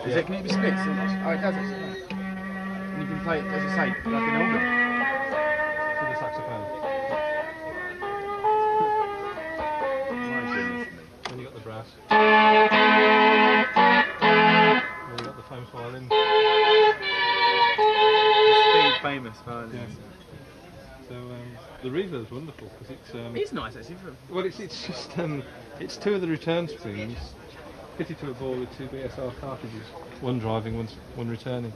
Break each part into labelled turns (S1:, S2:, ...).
S1: Is it? Can it be split? Oh, it does actually. And you can play it, as I say, like an organ.
S2: For the saxophone. Then you got the brass. Then you got the famous violin.
S1: Big famous violin.
S2: Yes. So the reverb's wonderful because
S1: it's nice actually.
S2: Well, it's just it's two of the return springs fitted to a ball with two BSR cartridges, one driving, one returning,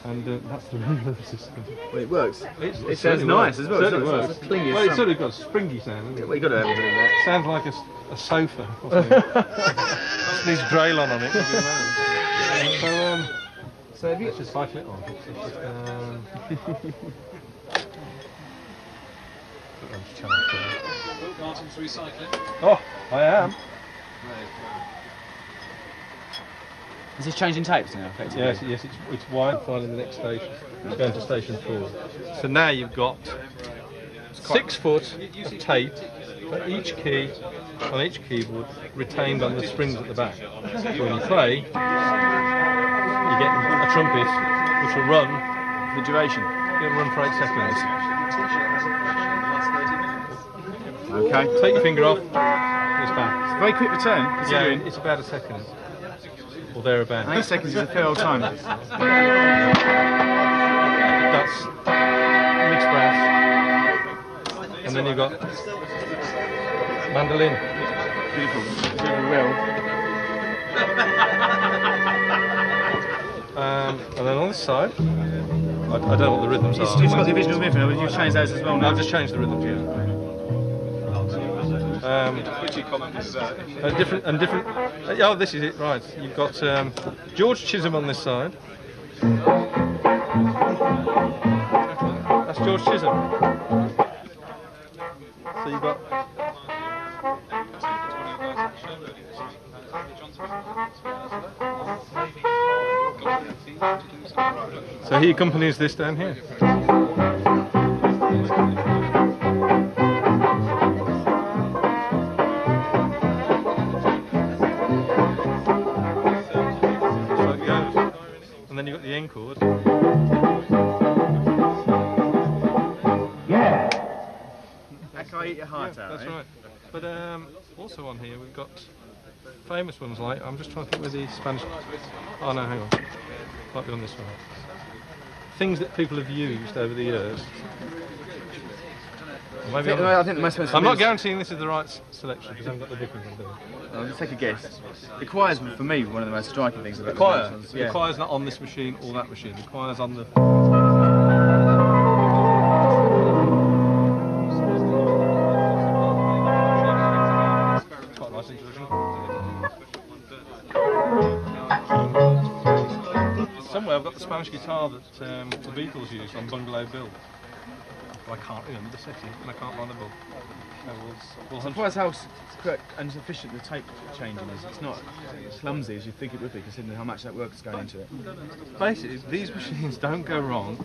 S2: and that's the reverb system.
S1: Well, it works.
S2: It
S1: sounds nice as well.
S2: It certainly works.
S1: Well,
S2: It's sort of got a springy sound. Isn't it?
S1: Well, you got to have a bit of that.
S2: Sounds like a sofa. Needs Draylon on it. So have you let's just cycle it on.
S3: Martin's recycling.
S2: Oh, I am.
S1: Is this changing tapes now, effectively?
S2: Yes, it's wide finding the next station. It's going to station 4. So now you've got 6 foot of tape for each key on each keyboard, retained on the springs at the back. So when you play, you get a trumpet which will run
S1: the duration.
S2: It'll run for 8 seconds.
S1: Okay.
S2: Take your finger off. It's back.
S1: It's a very quick return.
S2: Yeah, it's about a second. Or thereabouts.
S1: 8 seconds is a fair old time.
S2: That's mixed brass. And then you've got mandolin.
S1: Beautiful. Very well.
S2: And then on this side, I don't know what the rhythms are.
S1: You've got the original rhythm, but you've changed those as well now.
S2: I've just changed the rhythms, yeah. different. Oh, this is it, right. You've got George Chisholm on this side. That's George Chisholm. So you've got. So he accompanies this down here. And then you've got the end chord.
S1: Yeah. That guy eat your heart out.
S2: That's right. But also on here we've got famous ones like, I'm just trying to think where the Spanish. Oh no, hang on. Might be on this one. Things that people have used over the years. Maybe
S1: I think the most
S2: I'm not guaranteeing this is the right selection because I haven't got the book in front of me.
S1: I'll just take a guess. The choir's for me one of the most striking things about
S2: the choir.
S1: Yeah.
S2: The choir's not on this machine or that machine. The choir's on the. Quite a nice introduction. Somewhere I've got the Spanish guitar that the Beatles used on Bungalow Bill. But I can't remember the setting and I can't find the book. We'll
S1: surprised how correct and sufficient the tape changing is. It's not as clumsy as you think it would be, considering how much that work is going into it.
S2: Basically, these machines don't go wrong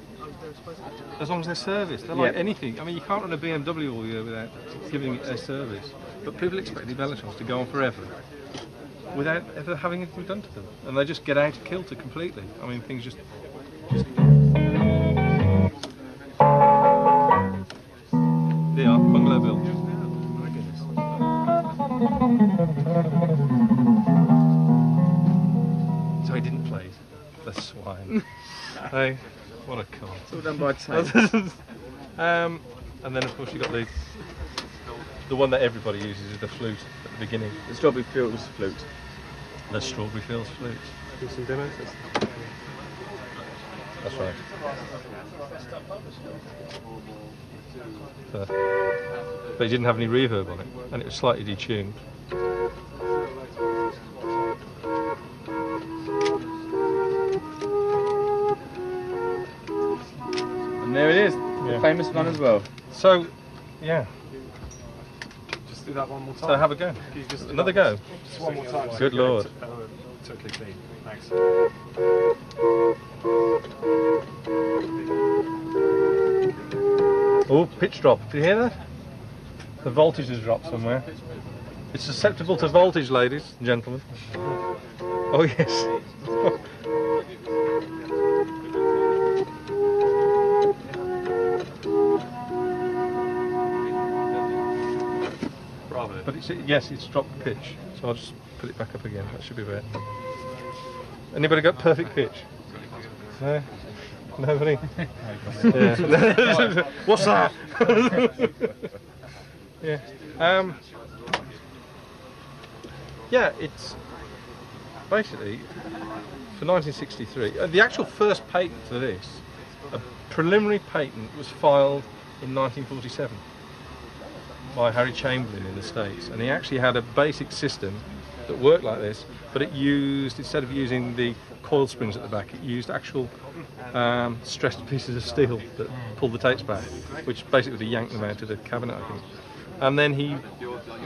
S2: as long as they're serviced. They're like anything. I mean, you can't run a BMW all year without giving it a service. But people expect the electrons to go on forever without ever having anything done to them, and they just get out of kilter completely. I mean, things just. They are Bungalow Bill.
S1: My goodness.
S2: So he didn't play it. The swine. Hey, what a con.
S1: It's all done by tape.
S2: And then of course you got the one that everybody uses is the flute at the beginning.
S1: The Strawberry Fields flute.
S2: The Strawberry Fields flute.
S4: Do some demos.
S2: That's right. But it didn't have any reverb on it, and it was slightly detuned.
S1: And there it is, the famous one as well.
S2: So, yeah.
S4: Just do that one more time.
S2: So have a go. Another go.
S4: Just one more time.
S2: Good Lord.
S4: Totally clean. Thanks.
S2: Oh, pitch drop. Did you hear that? The voltage has dropped somewhere. It's susceptible to voltage, ladies and gentlemen. Oh yes. But it's, yes, it's dropped the pitch, so I'll just put it back up again. That should be better. Anybody got perfect pitch? No? Nobody? Yeah. What's that? Yeah. Yeah, it's basically for 1963. The actual first patent for this, a preliminary patent, was filed in 1947 by Harry Chamberlain in the States, and he actually had a basic system that worked like this, but it used, instead of using the coil springs at the back, it used actual stressed pieces of steel that pulled the tapes back, which basically yanked them out of the cabinet, I think. And then he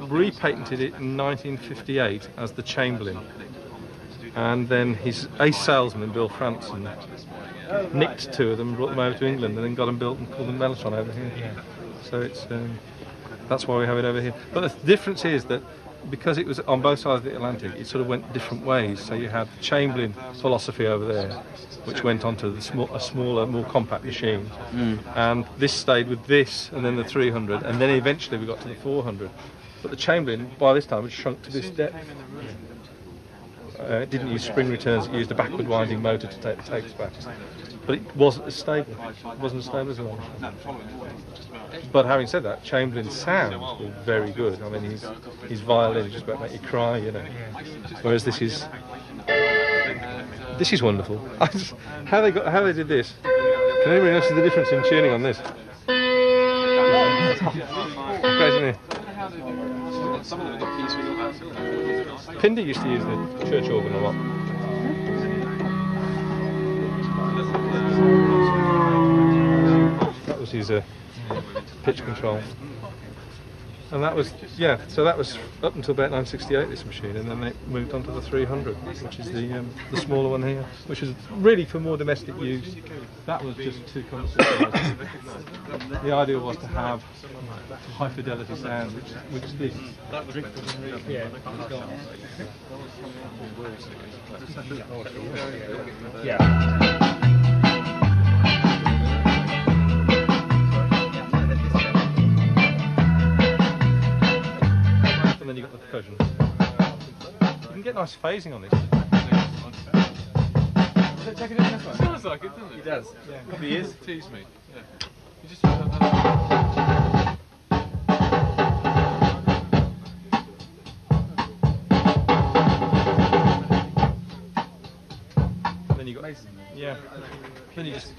S2: repatented it in 1958 as the Chamberlain. And then his ace salesman, Bill Franson, nicked two of them, brought them over to England, and then got them built and called them Mellotron over here. So it's that's why we have it over here. But the difference is that because it was on both sides of the Atlantic, it sort of went different ways. So you had the Chamberlain philosophy over there, which went on to a smaller, more compact machine. And this stayed with this, and then the 300, and then eventually we got to the 400. But the Chamberlain, by this time, had shrunk to this depth. It didn't use spring returns, it used a backward winding motor to take the tapes back. But it wasn't as stable. It wasn't as stable as well. But having said that, Chamberlain's sounds were very good. I mean, his violin just about make you cry, you know. Whereas this is wonderful. How they did this? Can anybody notice the difference in tuning on this? Great, isn't it? Pinder used to use the church organ a lot. That was his pitch control. And that was, yeah, so that was up until about 1968, this machine, and then they moved on to the 300, which is the smaller one here, which is really for more domestic use. That was just too complicated. The idea was to have high fidelity sound, which this. Yeah. And then you've got the percussion. You can get nice phasing on this.
S3: Check it in this one.
S4: Sounds like it, doesn't it?
S3: It does.
S4: Yeah.
S3: Probably is.
S4: Tease me. Yeah. You just have that.
S2: And then you got yeah. Then you just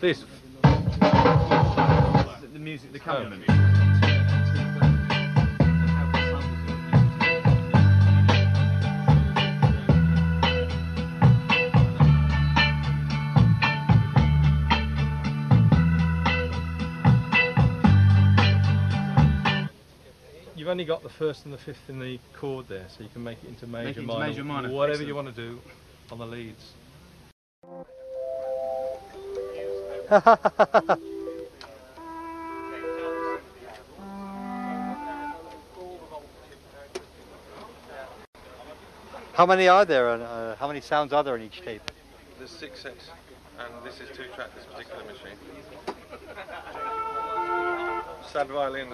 S2: this.
S1: The music, the accompaniment.
S2: You've only got the first and the fifth in the chord there, so you can make it into major, minor, whatever
S1: Excellent.
S2: you want to do on the leads.
S5: How many are there? How many sounds are there on each tape?
S2: There's 6 sets, and this is 2-track, this particular machine. Sad violin.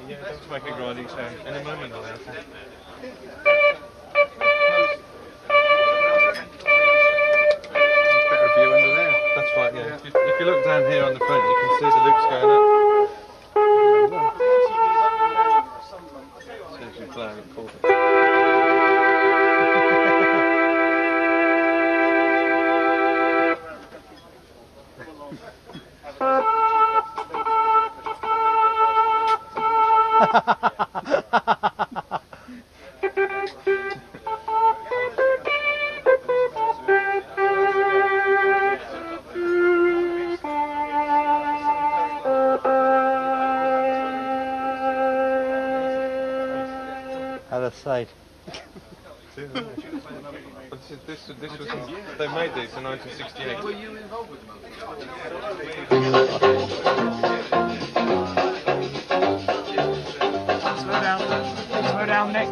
S2: Yeah, that's making a grinding sound. In a moment, I'll have to.
S3: Better view under there.
S2: That's right, yeah. If you look down here on the front, you can see the loops going up. So you can play and record it.
S5: Out of sight.
S2: too. But this was they made these in 1968.
S3: Were you involved with them?
S1: Slow down, Nick.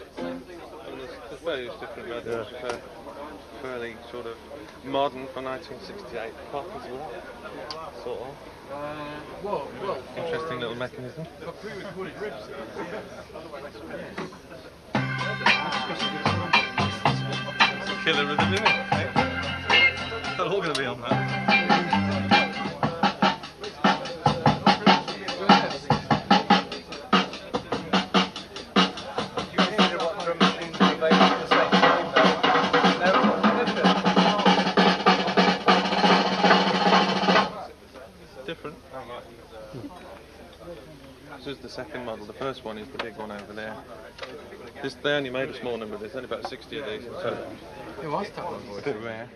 S2: There's various different methods, fairly sort of modern for 1968 pop as well, sort of.
S3: Well,
S2: Interesting little mechanism.
S3: pre-recorded riffs.
S2: Killer rhythm, isn't it? They're all going to be on that. Different. This is the second model. The first one is the big one over there. They only made a small number of these. Only about 60 of these. So
S3: Who was that one?
S2: it's a bit rare.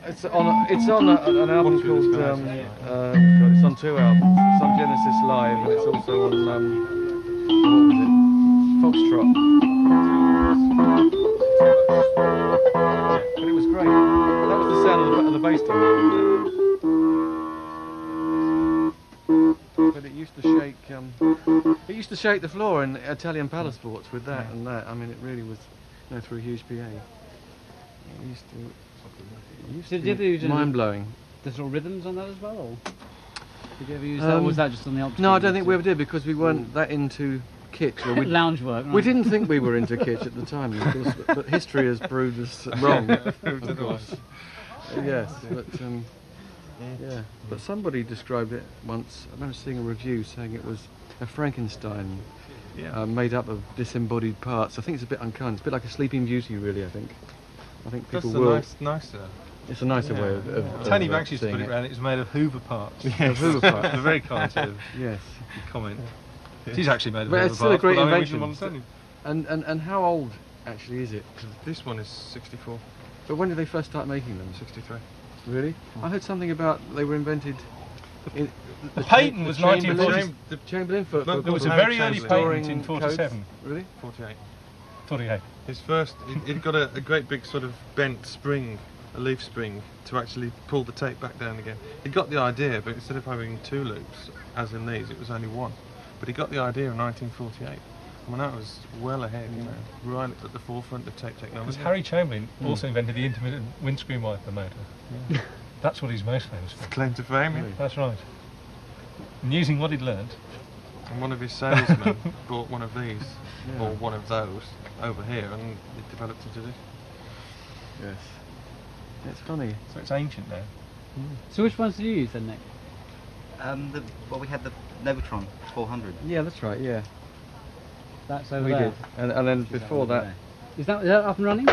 S1: It's on an album called it's on 2 albums. It's on Genesis Live and it's also on what was it? Foxtrot. But it was great. That was the sound of the bass drum. But it used to shake. It used to shake the floor in Italian palace sports with that and that. I mean, it really was, through a huge PA. It used to be mind blowing.
S6: The sort of rhythms on that as well, or did you ever use that, or was that just on the optical?
S1: No, I don't think we ever did because we weren't that into kitsch. Or
S6: lounge work. Right.
S1: We didn't think we were into kitsch at the time, of course, but history has proved us wrong. Of course. Yes, but yeah. But somebody described it once. I remember seeing a review saying it was a Frankenstein made up of disembodied parts. I think it's a bit unkind. It's a bit like a Sleeping Beauty, really. I think people will.
S2: Nicer.
S1: It's a nicer way of
S2: Tony
S1: of,
S2: Banks used to put
S1: seeing
S2: it around. It was made of Hoover parts.
S1: Of Hoover parts.
S2: A very kind sort of
S1: Yes.
S2: comment. She's actually made of
S1: But
S2: Hoover
S1: it's still a
S2: parts,
S1: great
S2: but I mean,
S1: invention.
S2: we shouldn't want to
S1: And how old actually is it?
S2: This one is 64,
S1: But when did they first start making them?
S2: 63.
S1: Really? I heard something about they were invented.
S4: The patent was
S1: Chamberlain-
S4: 1940.
S1: The Chamberlain for
S2: No,
S4: There was a
S2: Hammer
S4: very early
S2: Chamberlain.
S4: patent in
S1: codes.
S4: 47.
S1: Really?
S2: 48.
S4: 48.
S2: His first, it got a great big sort of bent spring, a leaf spring, to actually pull the tape back down again. He got the idea, but instead of having 2 loops, as in these, it was only 1. But he got the idea in 1948. I mean, that was well ahead, right at the forefront of tape
S4: Because
S2: technology.
S4: Harry Chamberlain also invented the intermittent windscreen wiper motor.
S2: Yeah.
S4: That's what he's most famous for.
S2: Claim to fame, yeah.
S4: That's right. And using what he'd learned.
S2: And one of his salesmen bought one of these, or one of those, over here, and it developed into this.
S1: Yes. It's funny.
S4: So it's ancient now.
S6: So which ones did you use then, Nick?
S5: Well, we had the Novotron 400.
S1: Yeah, that's right. Yeah,
S6: That's over
S1: we
S6: there.
S1: did. And then before that,
S6: Is that up and running?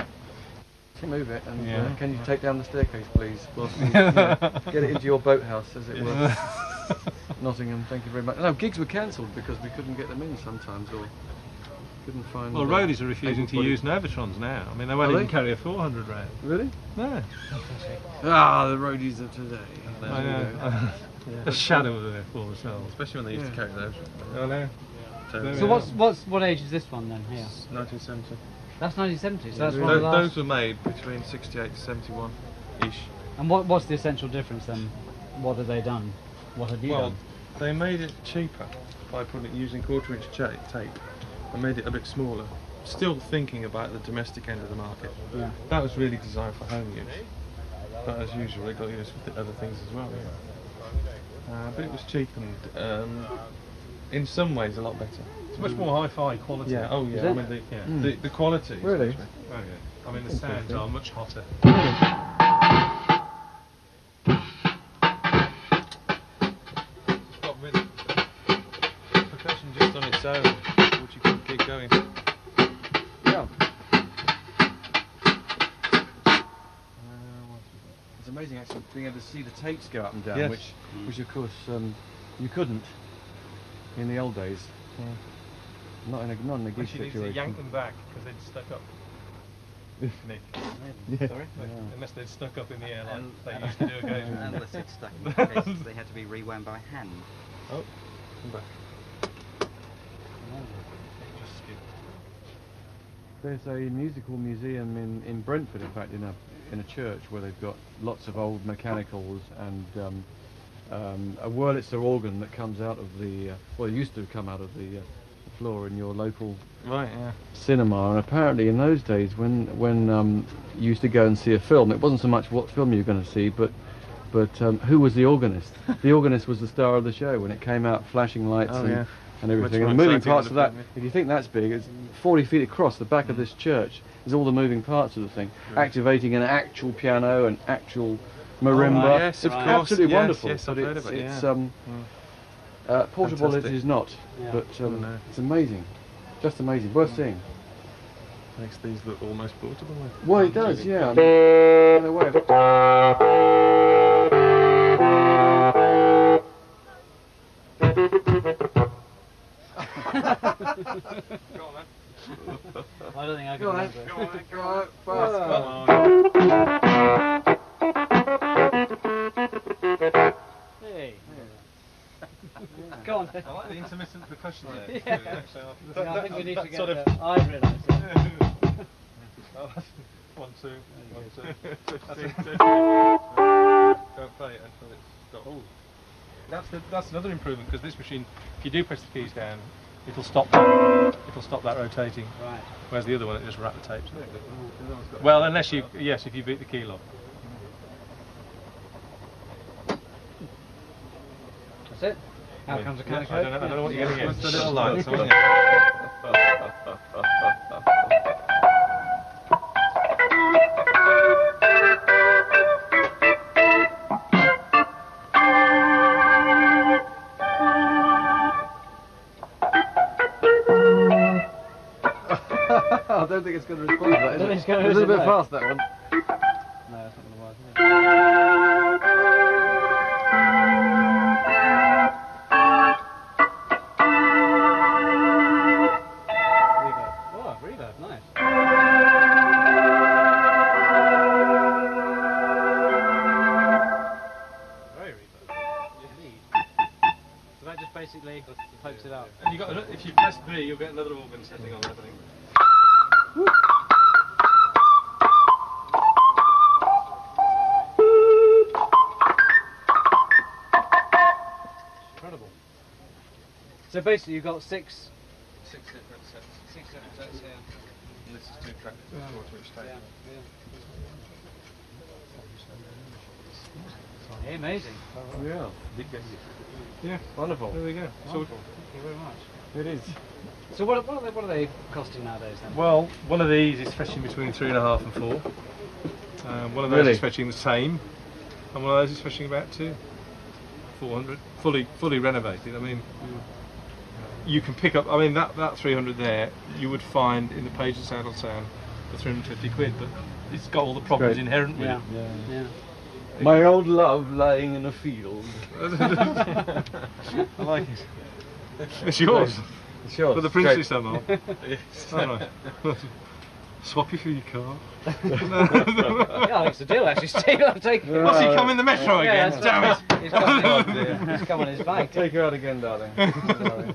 S1: move it and
S4: Yeah.
S1: can you take down the staircase, please? Whilst you, get it into your boathouse, as it were. Nottingham. Thank you very much. No, gigs were cancelled because we couldn't get them in sometimes, or couldn't find.
S4: Well, roadies are refusing to use Novatrons now. I mean, they won't
S1: Are
S4: even
S1: they?
S4: carry a 400 round.
S1: Really?
S4: No.
S1: Ah, the roadies of today.
S4: I know. A shadow of their former selves.
S2: Especially when they used to carry those.
S4: I know.
S6: So what age is this one then here?
S2: 1970.
S6: That's 1970. So that's one of the
S2: Those
S6: last.
S2: were made between 68 to 71-ish.
S6: And what's the essential difference then? What have they done? What have you
S2: Well,
S6: done?
S2: they made it cheaper by using 1/4-inch tape and made it a bit smaller. Still thinking about the domestic end of the market.
S6: Yeah.
S2: That was really designed for home use. But as usual, they got used for other things as well. But it was cheap and in some ways a lot better.
S4: It's much more hi-fi quality.
S2: Yeah. Oh yeah.
S6: Is
S2: I
S6: it?
S2: mean the quality. is
S1: Really?
S2: much better.
S4: Oh, yeah. I mean, the sounds are much hotter.
S2: It's got really percussion just on its own, which you can keep going.
S1: Yeah. It's amazing actually being able to see the tapes go up and down,
S2: Yes.
S1: which of course you couldn't in the old days. Not in a gig
S4: Actually, you need to
S1: situation.
S4: yank them back because they'd stuck up.
S2: Nick.
S1: Yeah.
S2: Sorry? Unless they'd stuck up in the air like they used to do occasionally.
S7: Unless it's stuck in the cases, they had to be rewound by hand.
S2: Oh, come back.
S1: There's a musical museum in Brentford, in fact, in a church where they've got lots of old mechanicals and a Wurlitzer organ that comes out of the well, it used to come out of the floor in your local cinema. And apparently, in those days, when you used to go and see a film, it wasn't so much what film you were going to see, but who was the organist? The organist was the star of the show when it came out, flashing lights and everything. And the moving parts of that, if you think that's big, it's 40 feet across the back of this church. Is all the moving parts of the thing, activating an actual piano, an actual marimba.
S2: Yes,
S1: it's
S2: of course.
S1: absolutely wonderful.
S2: Yes,
S1: but
S2: I've heard of it,
S1: it's portable.
S2: Fantastic.
S1: It is not, but it's amazing, just amazing, worth seeing.
S2: Makes these look almost portable.
S1: Well, it does, yeah. I mean, in a way of
S6: I don't think I can
S1: Go on,
S6: remember.
S1: go on, go on, fast.
S6: Hey. Go on.
S2: I like the intermittent percussion there.
S6: Yeah. I think we need to get
S2: sort of.
S6: I've realised it.
S2: Oh, that's 1, 2, 1, 2. Don't play it until it's stopped. That's another improvement, because this machine, if you do press the keys down, it'll stop that rotating.
S6: Right.
S2: Whereas the other one, it just rat the tapes. Well, unless you, yes, if you beat the key lock.
S6: That's it. How comes the
S2: Yeah,
S6: kind
S2: I don't know what you're going to get. It's the little lights, aren't you?
S1: I don't think it's going to respond to that, is it?
S6: It's gonna
S1: a little bit
S6: respond.
S1: fast, that one.
S6: No, that's not going to work, is it? Reverb. Oh, reverb, nice. Very reverb. Indeed. So that just basically pokes it up.
S2: And if you press B, you'll get another organ setting on there, I think.
S6: Incredible. So basically you've got six
S2: 6 different sets.
S6: different sets here.
S2: And this is 2 tracks. Four to each tape.
S6: Yeah, amazing.
S1: Yeah.
S2: Yeah,
S1: Wonderful.
S2: there we go. So,
S6: Wonderful. Thank you very much.
S1: It is.
S6: So what are they costing nowadays then?
S2: well, one of these is fetching between 3.5 and 4. One of those
S1: Really?
S2: is fetching the same, and one of those is fetching about 400, fully renovated. I mean, you can pick up. I mean, that 300 there, you would find in the Page and Sound on Sound for 350 quid, but it's got all the problems
S1: Great.
S2: inherent with
S6: Yeah.
S2: it.
S6: Yeah.
S1: My old love lying in a field.
S2: I like it. It's yours.
S1: It's yours.
S2: For the
S1: Great.
S2: princely somehow. Alright. Swap you for your car.
S6: Yeah, it's a deal actually, Steve. I'll take it.
S2: What's he come in the metro
S6: Yeah,
S2: again?
S6: that's
S2: Damn it!
S6: He's come on his bike.
S1: Take her out again, darling. Darling.